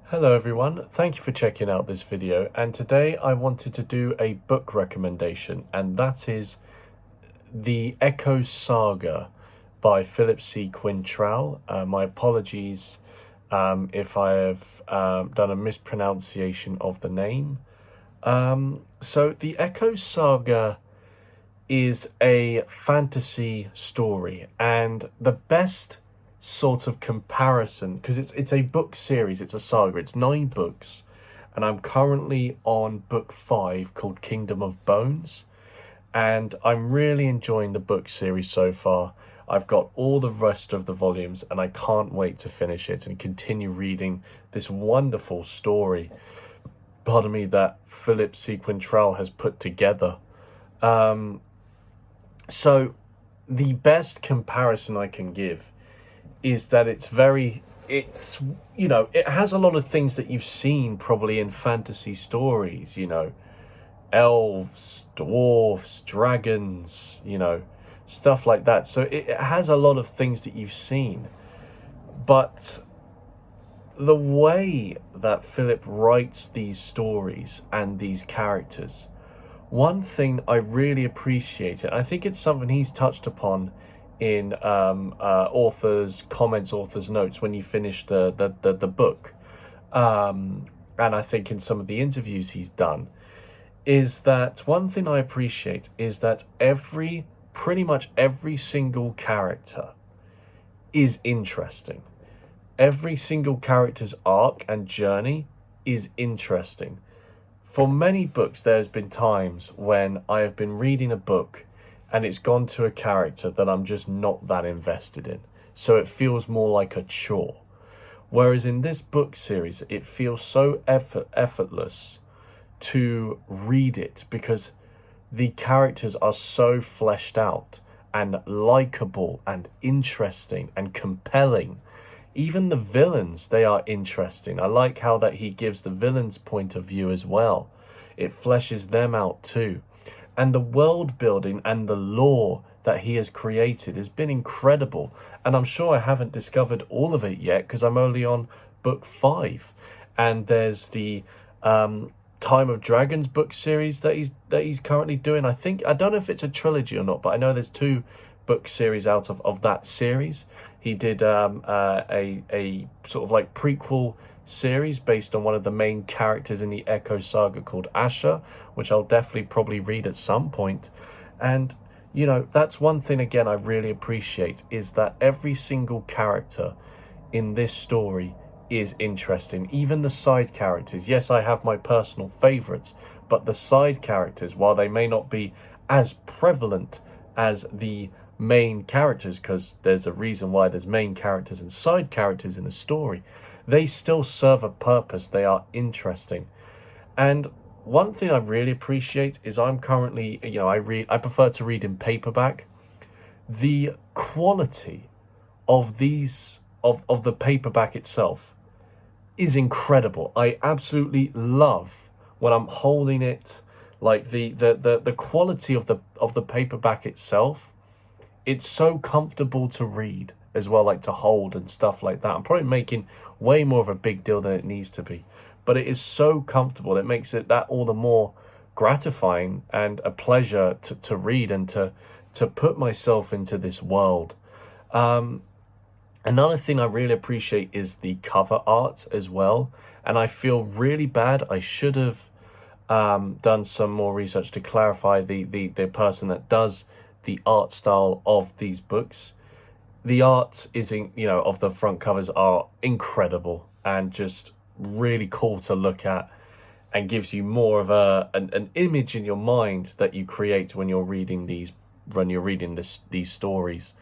Hello everyone, thank you for checking out this video, and today I wanted to do a book recommendation, and that is the Echoes Saga by Philip Quaintrell. My apologies if I have done a mispronunciation of the name. So the Echoes Saga is a fantasy story, and the best sort of comparison, because it's a book series, it's a saga, it's 9 books, and I'm currently on book 5 called Kingdom of Bones, and I'm really enjoying the book series so far. I've got all the rest of the volumes and I can't wait to finish it and continue reading this wonderful story, pardon me, that Philip Quaintrell has put together. So the best comparison I can give is that it has a lot of things that you've seen probably in fantasy stories, elves, dwarves, dragons, stuff like that. So it has a lot of things that you've seen, but the way that Philip writes these stories and these characters, one thing I really appreciate, and I think it's something he's touched upon in authors' comments, authors' notes when you finish the book, and I think in some of the interviews he's done, is that one thing I appreciate is that pretty much every single character is interesting. Every single character's arc and journey is interesting. For many books, there's been times when I have been reading a book and it's gone to a character that I'm just not that invested in. So it feels more like a chore. Whereas in this book series, it feels so effortless to read it because the characters are so fleshed out and likable and interesting and compelling. Even the villains, they are interesting. I like how that he gives the villains' point of view as well. It fleshes them out too. And the world building and the lore that he has created has been incredible. And I'm sure I haven't discovered all of it yet because I'm only on book 5. And there's the Time of Dragons book series that he's currently doing. I don't know if it's a trilogy or not, but I know there's 2 book series out of that series. He did a sort of like prequel series based on one of the main characters in the Echoes Saga called Asher, which I'll definitely probably read at some point. And that's one thing again I really appreciate, is that every single character in this story is interesting. Even the side characters. Yes, I have my personal favorites, but the side characters, while they may not be as prevalent as the main characters, because there's a reason why there's main characters and side characters in a story, they still serve a purpose. They are interesting. And one thing I really appreciate is I'm currently, I prefer to read in paperback. The quality of the paperback itself is incredible. I absolutely love when I'm holding it, like the quality of the paperback itself. It's so comfortable to read as well, like to hold and stuff like that. I'm probably making way more of a big deal than it needs to be, but it is so comfortable. It makes it that all the more gratifying and a pleasure to read and to put myself into this world. Another thing I really appreciate is the cover art as well, and I feel really bad. I should have done some more research to clarify the person that does the art style of these books. The art is of the front covers are incredible and just really cool to look at, and gives you more of an image in your mind that you create when you're reading these stories.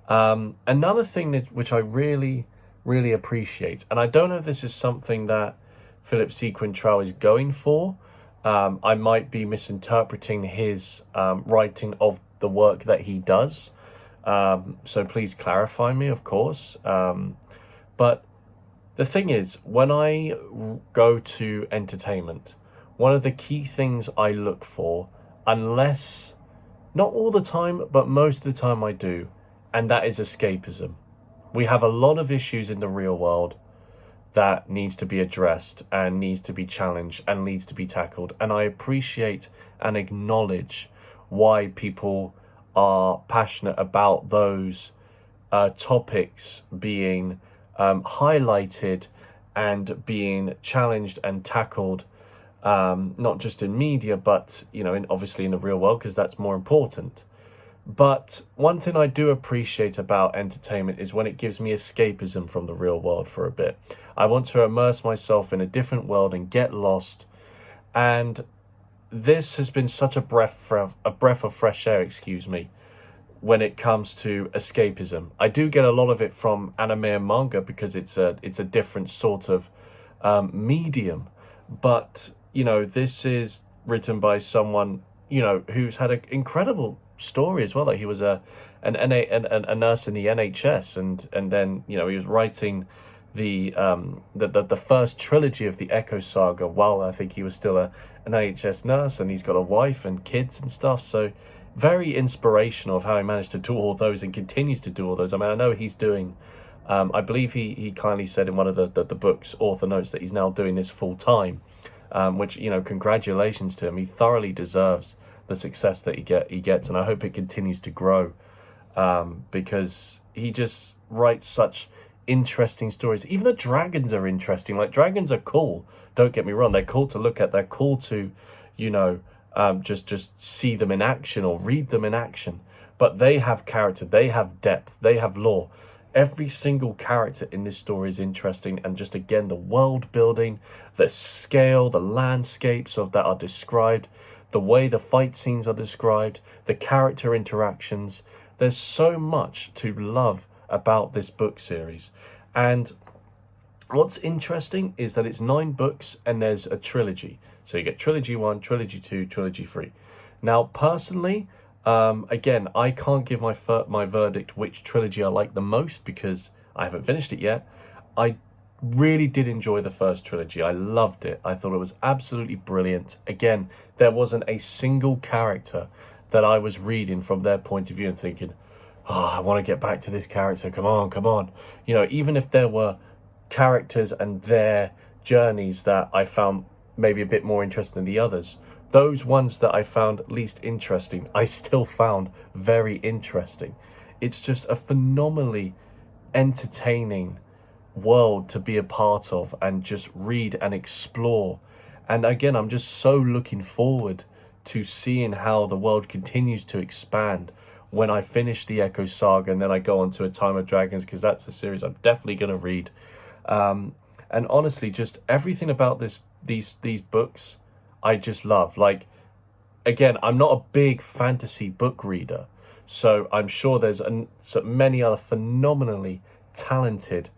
Another thing which I really appreciate, and I don't know if this is something that Philip Quaintrell is going for. I might be misinterpreting his writing of the work that he does, so please clarify me, of course. But the thing is, when I go to entertainment, one of the key things I look for, unless, not all the time, but most of the time I do, and that is escapism. We have a lot of issues in the real world. that needs to be addressed and needs to be challenged and needs to be tackled. And I appreciate and acknowledge why people are passionate about those topics being highlighted and being challenged and tackled, not just in media, but obviously in the real world, because that's more important. But one thing I do appreciate about entertainment is when it gives me escapism from the real world for a bit. I want to immerse myself in a different world and get lost. And this has been such a breath of fresh air, when it comes to escapism. I do get a lot of it from anime and manga because it's a different sort of medium. But this is written by someone who's had an incredible story as well. Like, he was a nurse in the NHS, and then he was writing the first trilogy of the Echoes Saga while I think he was still an NHS nurse, and he's got a wife and kids and stuff. So very inspirational of how he managed to do all those and continues to do all those. I mean, I know he's doing I believe he kindly said in one of the book's author notes that he's now doing this full time, which congratulations to him. He thoroughly deserves the success that he gets, and I hope it continues to grow, because he just writes such interesting stories. Even the dragons are interesting. Like, dragons are cool, don't get me wrong, they're cool to look at, they're cool to just see them in action or read them in action, but they have character, they have depth, they have lore. Every single character in this story is interesting, and just again, the world building, the scale, the landscapes that are described, the way the fight scenes are described, the character interactions. There's so much to love about this book series. And what's interesting is that it's 9 books and there's a trilogy. So you get trilogy 1, trilogy 2, trilogy 3. Now, personally, again, I can't give my verdict which trilogy I like the most because I haven't finished it yet. I really did enjoy the first trilogy. I loved it. I thought it was absolutely brilliant. Again, there wasn't a single character that I was reading from their point of view and thinking, oh, I want to get back to this character. Come on, come on. Even if there were characters and their journeys that I found maybe a bit more interesting than the others, those ones that I found least interesting, I still found very interesting. It's just a phenomenally entertaining world to be a part of and just read and explore. And again, I'm just so looking forward to seeing how the world continues to expand when I finish the Echoes Saga and then I go on to A Time of Dragons, because that's a series I'm definitely going to read. And honestly, just everything about these books I just love. Like, again, I'm not a big fantasy book reader, so I'm sure there's so many other phenomenally talented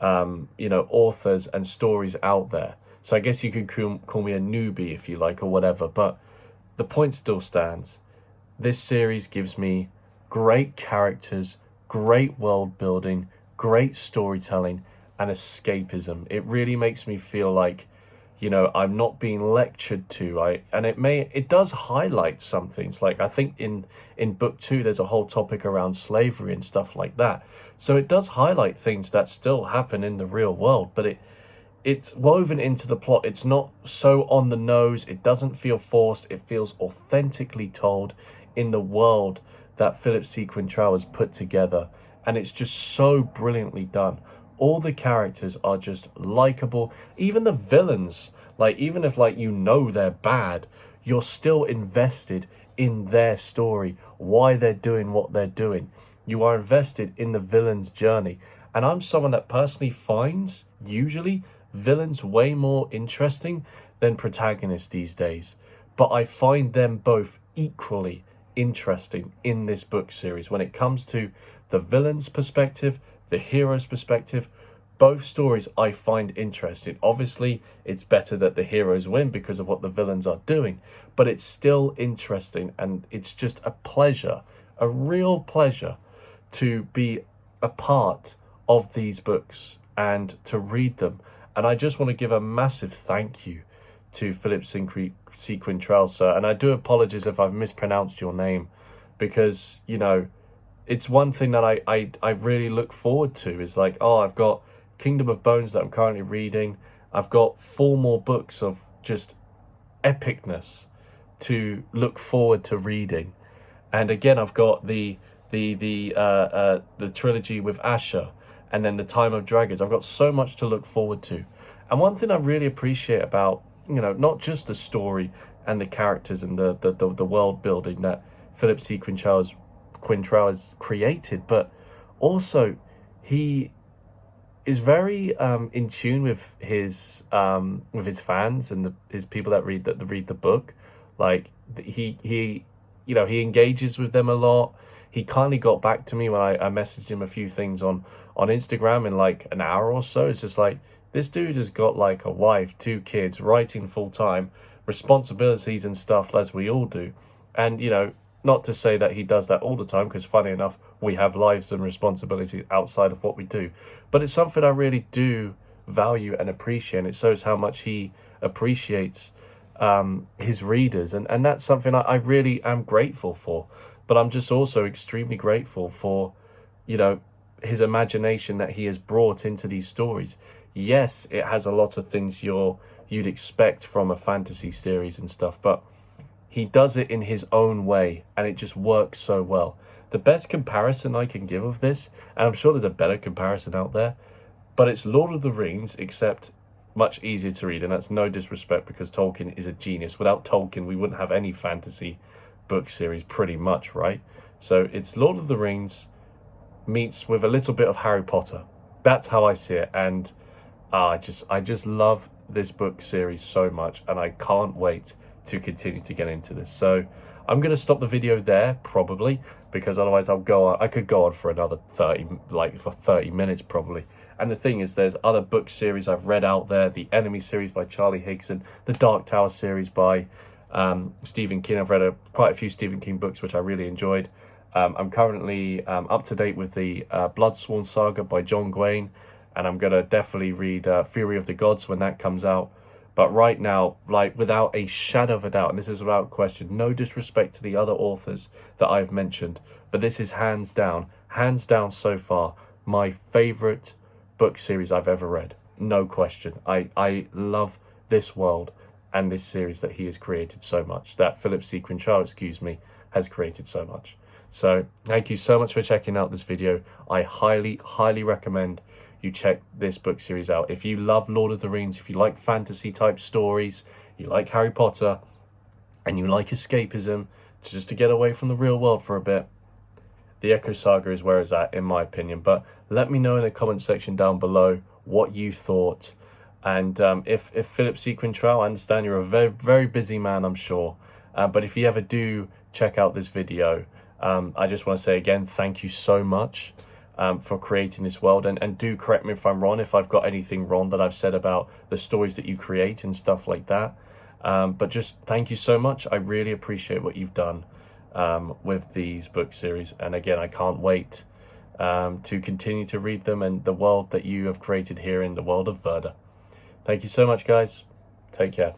authors and stories out there. So I guess you could call me a newbie if you like, or whatever, but the point still stands. This series gives me great characters, great world building, great storytelling, and escapism. It really makes me feel like I'm not being lectured to. It does highlight some things. Like, I think in book 2 there's a whole topic around slavery and stuff like that. So it does highlight things that still happen in the real world, but it's woven into the plot. It's not so on the nose. It doesn't feel forced. It feels authentically told in the world that Phillip C. Quaintrell has put together, and it's just so brilliantly done. All the characters are just likable. Even the villains, even if they're bad, you're still invested in their story, why they're doing what they're doing. You are invested in the villain's journey. And I'm someone that personally finds, usually, villains way more interesting than protagonists these days. But I find them both equally interesting in this book series. When it comes to the villain's perspective, the hero's perspective, both stories I find interesting. Obviously, it's better that the heroes win because of what the villains are doing, but it's still interesting, and it's just a pleasure, a real pleasure, to be a part of these books and to read them. And I just want to give a massive thank you to Phillip C. Quaintrell, sir. And I do apologize if I've mispronounced your name, because, it's one thing that I really look forward to, is I've got Kingdom of Bones that I'm currently reading. I've got 4 more books of just epicness to look forward to reading. And again, I've got the trilogy with Asher, and then the Time of Dragons. I've got so much to look forward to. And one thing I really appreciate about, you know, not just the story and the characters and the world building that Phillip C. Quaintrell has created, but also he is very in tune with his fans and his people that read the book. Like he you know, he engages with them a lot. He kindly got back to me when I messaged him a few things on Instagram in like an hour or so. It's just like, this dude has got like a wife, 2 kids, writing full time, responsibilities and stuff, as we all do. And, you know, not to say that he does that all the time, because funny enough, we have lives and responsibilities outside of what we do. But it's something I really do value and appreciate. And it shows how much he appreciates his readers. And that's something I really am grateful for. But I'm just also extremely grateful for, you know, his imagination that he has brought into these stories. Yes, it has a lot of things you'd expect from a fantasy series and stuff, but he does it in his own way, and it just works so well. The best comparison I can give of this, and I'm sure there's a better comparison out there, but it's Lord of the Rings, except much easier to read. And that's no disrespect, because Tolkien is a genius. Without Tolkien, we wouldn't have any fantasy book series, pretty much, right? So it's Lord of the Rings meets with a little bit of Harry Potter. That's how I see it. And I just love this book series so much, and I can't wait to continue to get into this. So I'm going to stop the video there, probably, because otherwise I could go on for another 30 minutes probably. And the thing is, there's other book series I've read out there: the Enemy series by Charlie Higson, the Dark Tower series by Stephen King. I've read quite a few Stephen King books which I really enjoyed. I'm currently up to date with the Bloodsworn Saga by John Gwain, and I'm gonna definitely read Fury of the Gods when that comes out. But right now, like, without a shadow of a doubt, and this is without question, no disrespect to the other authors that I've mentioned, but this is hands down so far, my favorite book series I've ever read. No question. I love this world and this series that he has created so much, that Phillip C. Quaintrell, has created so much. So thank you so much for checking out this video. I highly recommend you check this book series out. If you love Lord of the Rings, if you like fantasy type stories, you like Harry Potter, and you like escapism, just to get away from the real world for a bit, the Echoes Saga is where it's at, in my opinion. But let me know in the comment section down below what you thought. And if Phillip C. Quaintrell, I understand you're a very busy man, I'm sure. But if you ever do check out this video, I just want to say again, thank you so much for creating this world. And do correct me if I'm wrong, if I've got anything wrong that I've said about the stories that you create and stuff like that. But just thank you so much. I really appreciate what you've done with these book series. And again, I can't wait to continue to read them and the world that you have created here in the world of Verda. Thank you so much, guys. Take care.